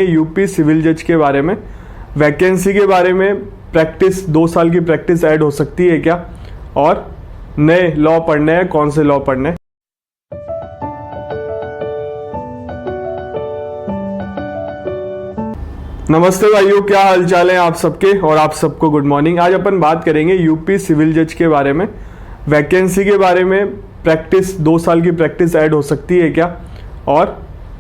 UP civil जज के बारे में, वैकेंसी के बारे में, प्रैक्टिस 2 साल की प्रैक्टिस ऐड हो सकती है क्या, और नए लॉ पढ़ने हैं, कौन से लॉ पढ़ने हैं। नमस्ते भाइयों, क्या हालचाल है आप सबके, और आप सबको गुड मॉर्निंग। आज अपन बात करेंगे यूपी सिविल जज के बारे में, वैकेंसी के बारे में, प्रैक्टिस 2 साल की प्रैक्टिस ऐड हो सकती है क्या, और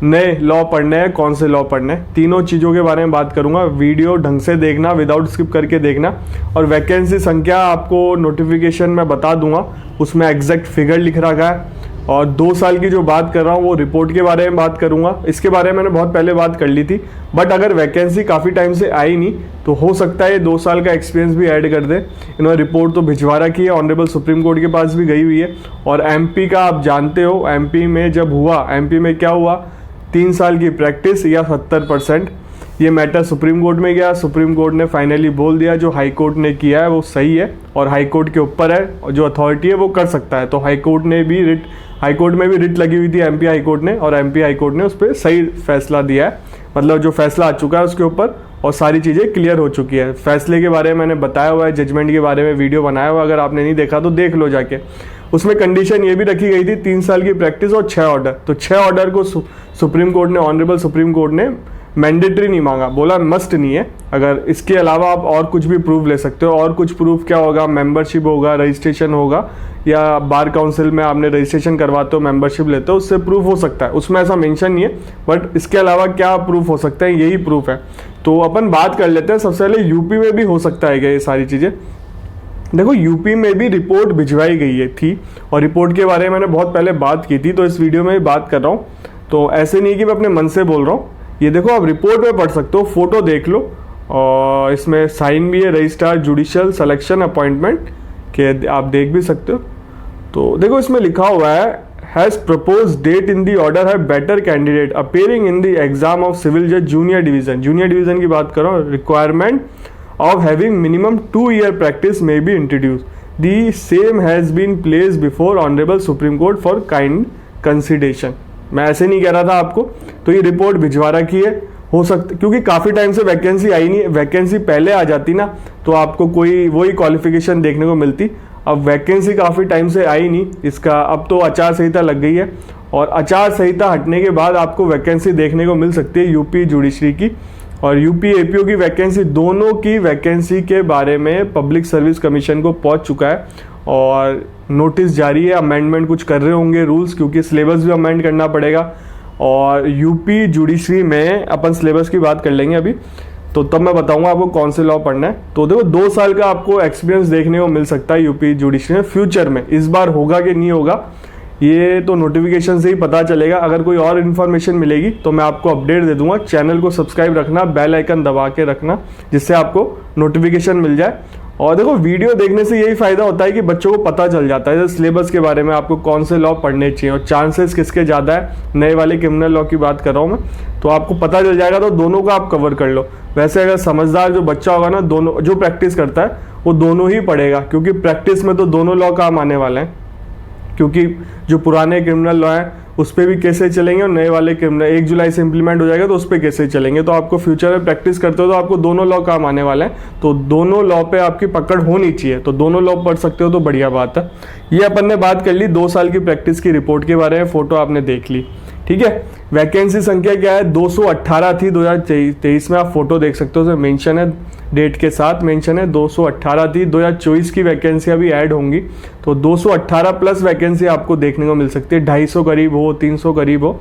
नए लॉ पढ़ने हैं, कौन से लॉ पढ़ने हैं। तीनों चीज़ों के बारे में बात करूंगा। वीडियो ढंग से देखना, विदाउट स्किप करके देखना। और वैकेंसी संख्या आपको नोटिफिकेशन में बता दूंगा, उसमें एग्जैक्ट फिगर लिख रखा है। और 2 साल की जो बात कर रहा हूँ वो रिपोर्ट के बारे में बात करूंगा। इसके बारे में मैंने बहुत पहले बात कर ली थी, बट अगर वैकेंसी काफ़ी टाइम से आई नहीं तो हो सकता है ये 2 साल का एक्सपीरियंस भी ऐड कर दे। इन्होंने रिपोर्ट तो भिजवा रखी है, ऑनरेबल सुप्रीम कोर्ट के पास भी गई हुई है। और एमपी का आप जानते हो, एमपी में जब हुआ, एमपी में क्या हुआ, 3 साल की प्रैक्टिस या 70%, ये मैटर सुप्रीम कोर्ट में गया। सुप्रीम कोर्ट ने फाइनली बोल दिया जो हाई कोर्ट ने किया है वो सही है, और हाई कोर्ट के ऊपर है, और जो अथॉरिटी है वो कर सकता है। तो हाई कोर्ट में भी रिट लगी हुई थी एमपी हाई कोर्ट ने, और एमपी हाई कोर्ट ने उस पर सही फैसला दिया है। मतलब जो फैसला आ चुका है उसके ऊपर, और सारी चीज़ें क्लियर हो चुकी है। फैसले के बारे में मैंने बताया हुआ है, जजमेंट के बारे में वीडियो बनाया हुआ है, अगर आपने नहीं देखा तो देख लो जाके। उसमें कंडीशन ये भी रखी गई थी 3 साल की प्रैक्टिस और 6 ऑर्डर। तो 6 ऑर्डर को सुप्रीम कोर्ट ने, ऑनरेबल सुप्रीम कोर्ट ने मैंडेटरी नहीं मांगा, बोला मस्ट नहीं है। अगर इसके अलावा आप और कुछ भी प्रूफ ले सकते हो। और कुछ प्रूफ क्या होगा, मेंबरशिप होगा, रजिस्ट्रेशन होगा, या बार काउंसिल में आपने रजिस्ट्रेशन करवाते हो, मेंबरशिप लेते हो, उससे प्रूफ हो सकता है। उसमें ऐसा मेंशन नहीं है, बट इसके अलावा क्या प्रूफ हो सकता है, यही प्रूफ है। तो अपन बात कर लेते हैं। सबसे पहले यूपी में भी हो सकता है क्या ये सारी चीज़ें। देखो, यूपी में भी रिपोर्ट भिजवाई गई है थी, और रिपोर्ट के बारे में मैंने बहुत पहले बात की थी, तो इस वीडियो में भी बात कर रहा हूँ। तो ऐसे नहीं कि मैं अपने मन से बोल रहा हूँ, ये देखो आप रिपोर्ट में पढ़ सकते हो, फोटो देख लो, और इसमें साइन भी है, रजिस्ट्रार जुडिशियल सिलेक्शन अपॉइंटमेंट के, आप देख भी सकते हो। तो देखो इसमें लिखा हुआ है, has propose that in the order है better candidate appearing in the exam of civil जज जूनियर डिवीजन। जूनियर डिवीजन की बात करो, requirement of having minimum 2 year practice may be introduced. The same has been placed before Honorable Supreme Court for kind consideration. मैं ऐसे नहीं कह रहा था आपको, तो ये रिपोर्ट भिजवा रखी है। हो सकता, क्योंकि काफ़ी टाइम से वैकेंसी आई नहीं, वैकेंसी पहले आ जाती ना तो आपको कोई वही क्वालिफिकेशन देखने को मिलती। अब वैकेंसी काफ़ी टाइम से आई नहीं, इसका अब तो आचार संहिता लग गई है, और आचार संहिता हटने के बाद आपको वैकेंसी देखने को मिल सकती है यूपी जुडिशरी की और यूपी एपीओ की वैकेंसी। दोनों की वैकेंसी के बारे में पब्लिक सर्विस कमीशन को पहुंच चुका है, और नोटिस जारी है। अमेंडमेंट कुछ कर रहे होंगे रूल्स, क्योंकि सिलेबस भी अमेंड करना पड़ेगा। और यूपी जुडिशरी में अपन सिलेबस की बात कर लेंगे अभी, तो तब मैं बताऊंगा आपको कौन से लॉ पढ़ना है। तो देखो 2 साल का आपको एक्सपीरियंस देखने को मिल सकता है यूपी जुडिशरी में फ्यूचर में। इस बार होगा कि नहीं होगा ये तो नोटिफिकेशन से ही पता चलेगा। अगर कोई और इन्फॉर्मेशन मिलेगी तो मैं आपको अपडेट दे दूंगा। चैनल को सब्सक्राइब रखना, बेल आइकन दबा के रखना, जिससे आपको नोटिफिकेशन मिल जाए। और देखो वीडियो देखने से यही फायदा होता है कि बच्चों को पता चल जाता है जैसे सिलेबस के बारे में, आपको कौन से लॉ पढ़ने चाहिए और चांसेस किसके ज़्यादा है। नए वाले क्रिमिनल लॉ की बात कर रहा हूँ मैं, तो आपको पता चल जाएगा। तो दोनों का आप कवर कर लो। वैसे अगर समझदार जो बच्चा होगा ना, दोनों जो प्रैक्टिस करता है वो दोनों ही पढ़ेगा, क्योंकि प्रैक्टिस में तो दोनों लॉ काम आने वाले हैं। क्योंकि जो पुराने क्रिमिनल लॉ हैं उस पर भी केसें चलेंगे, और नए वाले क्रिमिनल 1 जुलाई से इंप्लीमेंट हो जाएगा तो उस पर केसें चलेंगे। तो आपको फ्यूचर में प्रैक्टिस करते हो तो आपको दोनों लॉ काम आने वाले हैं, तो दोनों लॉ पे आपकी पकड़ होनी चाहिए। तो दोनों लॉ पढ़ सकते हो तो बढ़िया बात है। ये अपन ने बात कर ली 2 साल की प्रैक्टिस की रिपोर्ट के बारे में, फोटो आपने देख ली, ठीक है। वैकेंसी संख्या क्या है, 218 थी 2023 में, आप फोटो देख सकते हो, मेंशन है, डेट के साथ मेंशन है 218 थी। 2024 की वैकेंसी अभी ऐड होंगी, तो 218 प्लस वैकेंसी आपको देखने को मिल सकती है। 250 करीब हो, 300 करीब हो,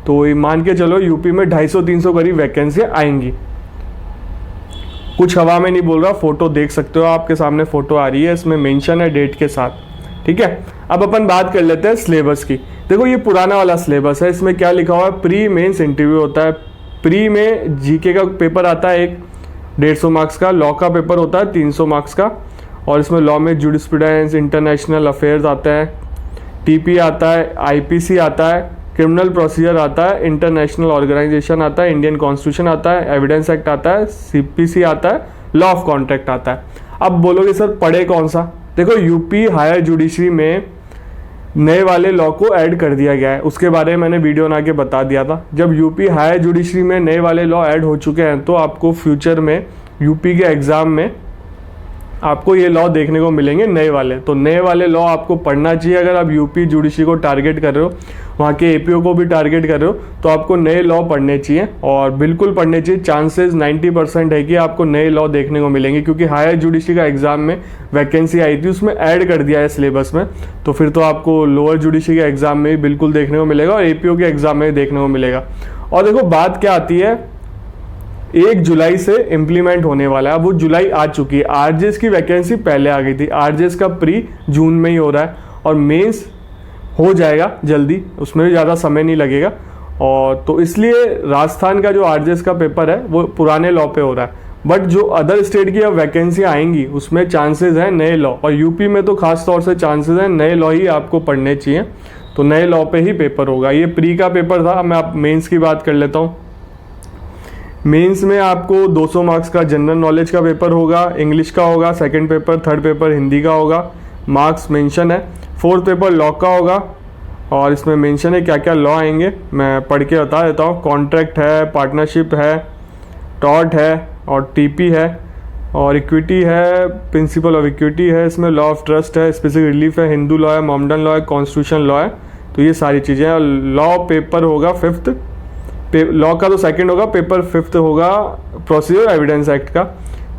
तो ये मान के चलो यूपी में 250-300 करीब वैकेंसी आएंगी। कुछ हवा में नहीं बोल रहा, फोटो देख सकते हो, आपके सामने फोटो आ रही है, इसमें मेंशन है डेट के साथ, ठीक है। अब अपन बात कर लेते हैं सिलेबस की। देखो ये पुराना वाला सिलेबस है, इसमें क्या लिखा हुआ है, प्री मेंस इंटरव्यू होता है। प्री में जीके का पेपर आता है एक 150 मार्क्स का, लॉ का पेपर होता है 300 मार्क्स का, और इसमें लॉ में जुडिस्प्रूडेंस, इंटरनेशनल अफेयर्स आता है, टीपी आता है, आईपीसी आता है, क्रिमिनल प्रोसीजर आता है, इंटरनेशनल ऑर्गेनाइजेशन आता है, इंडियन कॉन्स्टिट्यूशन आता है, एविडेंस एक्ट आता है, सीपीसी आता है, लॉ ऑफ कॉन्ट्रैक्ट आता है। अब बोलोगे सर पढ़े कौन सा। देखो यूपी हायर जुडिशरी में नए वाले लॉ को ऐड कर दिया गया है। उसके बारे में मैंने वीडियो बना के बता दिया था। जब यूपी हायर जुडिशरी में नए वाले लॉ ऐड हो चुके हैं तो आपको फ्यूचर में यूपी के एग्ज़ाम में आपको ये लॉ देखने को मिलेंगे नए वाले। तो नए वाले लॉ आपको पढ़ना चाहिए। अगर आप यूपी जुडिशरी को टारगेट कर रहे हो, वहाँ के एपीओ को भी टारगेट कर रहे हो, तो आपको नए लॉ पढ़ने चाहिए और बिल्कुल पढ़ने चाहिए। चांसेस 90% है कि आपको नए लॉ देखने को मिलेंगे, क्योंकि हायर जुडिशरी का एग्जाम में वैकेंसी आई थी, उसमें ऐड कर दिया है सिलेबस में। तो फिर तो आपको लोअर जुडिशरी के एग्जाम में भी बिल्कुल देखने को मिलेगा और एपीओ के एग्जाम में भी देखने को मिलेगा। और देखो बात क्या आती है, 1 जुलाई से इम्प्लीमेंट होने वाला है। अब वो जुलाई आ चुकी है। आरजेएस की वैकेंसी पहले आ गई थी। आरजेएस का प्री जून में ही हो रहा है और मेंस हो जाएगा जल्दी, उसमें भी ज़्यादा समय नहीं लगेगा। और तो इसलिए राजस्थान का जो आरजेएस का पेपर है वो पुराने लॉ पे हो रहा है। बट जो अदर स्टेट की अब वैकेंसी आएंगी उसमें चांसेस हैं नए लॉ, और यूपी में तो खास तौर से चांसेस हैं नए लॉ ही आपको पढ़ने चाहिए। तो नए लॉ पे ही पेपर होगा। ये प्री का पेपर था। मैं आप मेंस की बात कर लेता हूँ। मेंस में आपको 200 मार्क्स का जनरल नॉलेज का पेपर होगा, इंग्लिश का होगा, second paper, third paper Hindi का होगा, मार्क्स मेंशन है। फोर्थ पेपर लॉ का होगा और इसमें मेंशन है क्या क्या लॉ आएंगे, मैं पढ़ के बता देता हूँ। कॉन्ट्रैक्ट है, पार्टनरशिप है, टॉर्ट है और टीपी है और इक्विटी है, प्रिंसिपल ऑफ इक्विटी है, इसमें लॉ ऑफ ट्रस्ट है, स्पेसिफिक रिलीफ है, हिंदू लॉ है, मोमडन लॉ है, कॉन्स्टिट्यूशन लॉ है। तो ये सारी चीज़ें हैं। लॉ पेपर होगा 5th, लॉ का तो सेकंड होगा, पेपर 5th होगा प्रोसीजर एविडेंस एक्ट का।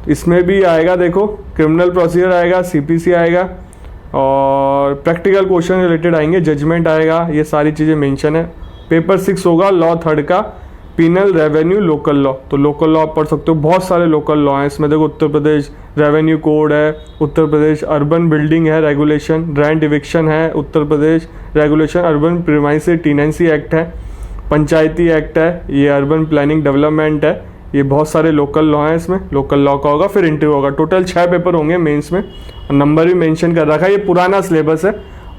इसमें भी आएगा, देखो क्रिमिनल प्रोसीजर आएगा, सीपीसी आएगा और प्रैक्टिकल क्वेश्चन रिलेटेड आएंगे, जजमेंट आएगा, ये सारी चीज़ें मेंशन है। पेपर 6 होगा लॉ 3rd का, पिनल, रेवेन्यू, लोकल लॉ। तो लोकल लॉ आप पढ़ सकते हो, बहुत सारे लोकल लॉ हैं इसमें। देखो उत्तर प्रदेश रेवेन्यू कोड है, उत्तर प्रदेश अर्बन बिल्डिंग है रेगुलेशन, रेंट इविक्शन है, Uttar Pradesh regulation, urban premises tenancy act है, पंचायती एक्ट है, ये अर्बन प्लानिंग डेवलपमेंट है। ये बहुत सारे लोकल लॉ हैं इसमें। लोकल लॉ का होगा, फिर इंटरव्यू होगा। टोटल 6 पेपर होंगे मेंस में और नंबर भी मेंशन कर रखा है। ये पुराना सिलेबस है।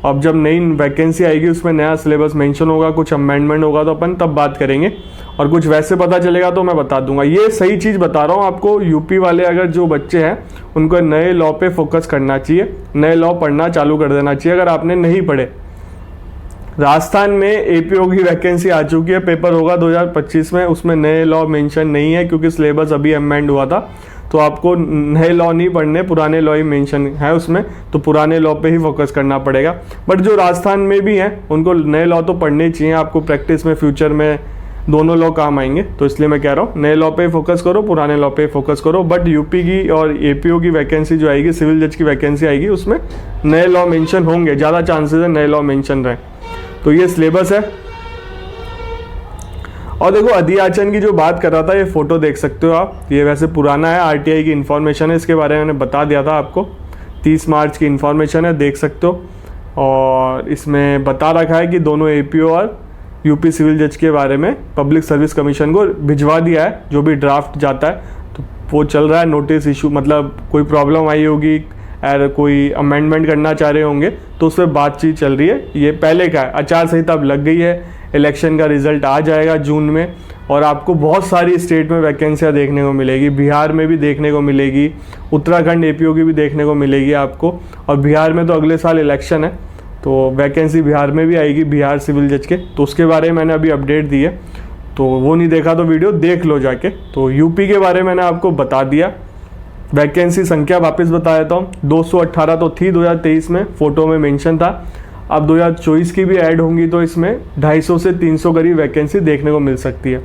अब जब नई वैकेंसी आएगी उसमें नया सिलेबस मेंशन होगा, कुछ अमेंडमेंट होगा तो अपन तब बात करेंगे, और कुछ वैसे पता चलेगा तो मैं बता दूंगा। ये सही चीज़ बता रहा हूँ आपको। यूपी वाले अगर जो बच्चे हैं उनको नए लॉ पे फोकस करना चाहिए, नए लॉ पढ़ना चालू कर देना चाहिए अगर आपने नहीं पढ़े। राजस्थान में एपीओ की वैकेंसी आ चुकी है, पेपर होगा 2025 में। उसमें नए लॉ मेंशन नहीं है क्योंकि सिलेबस अभी अमेंड हुआ था। तो आपको नए लॉ नहीं पढ़ने, पुराने लॉ ही मेंशन है उसमें, तो पुराने लॉ पे ही फोकस करना पड़ेगा। बट जो राजस्थान में भी हैं उनको नए लॉ तो पढ़ने चाहिए। आपको प्रैक्टिस में फ्यूचर में दोनों लॉ काम आएंगे। तो इसलिए मैं कह रहा हूँ नए लॉ पे फोकस करो, पुराने लॉ पे फोकस करो। बट यूपी की और एपीओ की वैकेंसी जो आएगी, सिविल जज की वैकेंसी आएगी, उसमें नए लॉ मेंशन होंगे, ज़्यादा चांसेस है नए लॉ मेंशन रहे। तो ये सिलेबस है। और देखो अधियाचन की जो बात कर रहा था, ये फोटो देख सकते हो आप। ये वैसे पुराना है, आरटीआई की इन्फॉर्मेशन है, इसके बारे में मैंने बता दिया था आपको। 30 मार्च की इन्फॉर्मेशन है, देख सकते हो। और इसमें बता रखा है कि दोनों एपीओ और यूपी सिविल जज के बारे में पब्लिक सर्विस कमीशन को भिजवा दिया है। जो भी ड्राफ्ट जाता है तो वो चल रहा है, नोटिस इशू, मतलब कोई प्रॉब्लम आई होगी, और कोई अमेंडमेंट करना चाह रहे होंगे तो उस पर बातचीत चल रही है। ये पहले का है, आचार संहिता अब लग गई है, इलेक्शन का रिजल्ट आ जाएगा जून में, और आपको बहुत सारी स्टेट में वैकेंसियाँ देखने को मिलेगी। बिहार में भी देखने को मिलेगी, उत्तराखंड एपीओ की भी देखने को मिलेगी आपको। और बिहार में तो अगले साल इलेक्शन है, तो वैकेंसी बिहार में भी आएगी, बिहार सिविल जज के। तो उसके बारे में मैंने अभी अपडेट दी है, तो वो नहीं देखा तो वीडियो देख लो जाके। तो यूपी के बारे में मैंने आपको बता दिया। वैकेंसी संख्या वापस बता देता हूँ, 218 तो थी 2023 में, फोटो में मेंशन था। अब 2024 की भी ऐड होंगी तो इसमें 250 से 300 करीब वैकेंसी देखने को मिल सकती है।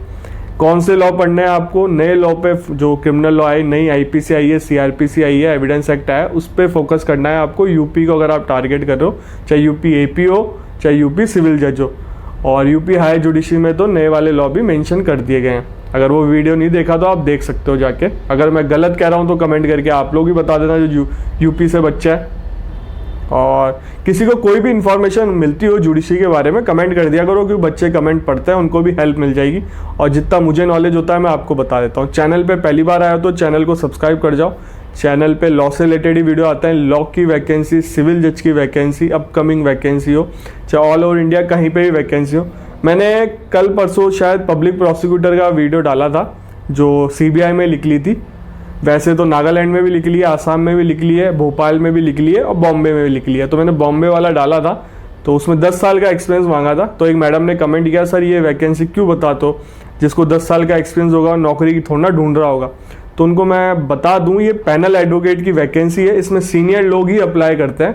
कौन से लॉ पढ़ने हैं आपको? नए लॉ पे, जो क्रिमिनल लॉ आई, नई आईपीसी आई है, सीआरपीसी आई है, एविडेंस एक्ट आया, उस पर फोकस करना है आपको। यूपी को अगर आप टारगेट कर रहे हो, चाहे यूपी एपी हो, चाहे यूपी सिविल जज हो। और यूपी हायर जुडिशरी में तो नए वाले लॉ भी मेंशन कर दिए गए हैं। अगर वो वीडियो नहीं देखा तो आप देख सकते हो जाके। अगर मैं गलत कह रहा हूँ तो कमेंट करके आप लोग ही बता देना जो यूपी से बच्चा है। और किसी को कोई भी इन्फॉर्मेशन मिलती हो जुडिशरी के बारे में, कमेंट कर दिया करो, क्योंकि बच्चे कमेंट पढ़ते हैं, उनको भी हेल्प मिल जाएगी। और जितना मुझे नॉलेज होता है मैं आपको बता देता हूँ। चैनल पे पहली बार आया हो तो चैनल को सब्सक्राइब कर जाओ। चैनल पे लॉ से रिलेटेड ही वीडियो आते हैं। लॉ की वैकेंसी, सिविल जज की वैकेंसी, अपकमिंग वैकेंसी हो, चाहे ऑल ओवर इंडिया कहीं पर भी वैकेंसी हो। मैंने कल परसों शायद पब्लिक प्रोसिक्यूटर का वीडियो डाला था जो सीबीआई में लिख ली थी। वैसे तो नागालैंड में भी लिख ली है, आसाम में भी लिख ली है, भोपाल में भी लिख ली है और बॉम्बे में भी लिख ली है। तो मैंने बॉम्बे वाला डाला था, तो उसमें 10 साल का एक्सपीरियंस मांगा था। तो एक मैडम ने कमेंट किया, सर ये वैकेंसी क्यों बताते हो, जिसको 10 साल का एक्सपीरियंस होगा नौकरी की थोड़ा ढूंढ रहा होगा। तो उनको मैं बता दूं, ये पैनल एडवोकेट की वैकेंसी है, इसमें सीनियर लोग ही अप्लाई करते हैं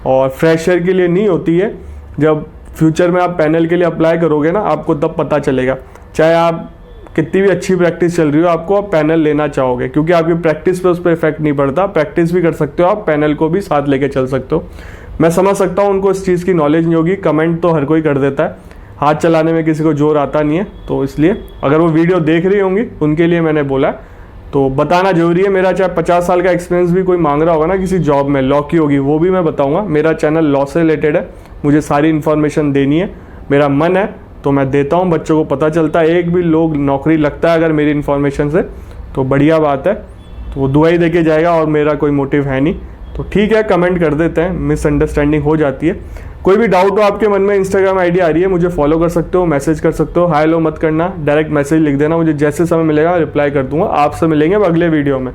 और फ्रेशर के लिए नहीं होती है। जब फ्यूचर में आप पैनल के लिए अप्लाई करोगे ना, आपको तब पता चलेगा, चाहे आप कितनी भी अच्छी प्रैक्टिस चल रही हो, आपको आप पैनल लेना चाहोगे, क्योंकि आपकी प्रैक्टिस पे उस पर इफेक्ट नहीं पड़ता। प्रैक्टिस भी कर सकते हो आप, पैनल को भी साथ लेके चल सकते हो। मैं समझ सकता हूँ उनको इस चीज़ की नॉलेज नहीं होगी, कमेंट तो हर कोई कर देता है, हाथ चलाने में किसी को जोर आता नहीं है। तो इसलिए अगर वो वीडियो देख रही होंगी उनके लिए मैंने बोला, तो बताना जरूरी है। मेरा चाहे 50 साल का एक्सपीरियंस भी कोई मांग रहा होगा ना किसी जॉब में, लॉ की होगी, वो भी मैं बताऊंगा। मेरा चैनल लॉ से रिलेटेड है, मुझे सारी इन्फॉर्मेशन देनी है, मेरा मन है तो मैं देता हूँ, बच्चों को पता चलता है। एक भी लोग नौकरी लगता है अगर मेरी इन्फॉर्मेशन से, तो बढ़िया बात है, तो वो दुआई दे के जाएगा और मेरा कोई मोटिव है नहीं। तो ठीक है, कमेंट कर देते हैं, मिसअंडरस्टैंडिंग हो जाती है। कोई भी डाउट हो आपके मन में, इंस्टाग्राम आईडी आ रही है, मुझे फॉलो कर सकते हो, मैसेज कर सकते हो। हाय लो मत करना, डायरेक्ट मैसेज लिख देना, मुझे जैसे समय मिलेगा रिप्लाई कर दूंगा। आपसे मिलेंगे अब अगले वीडियो में।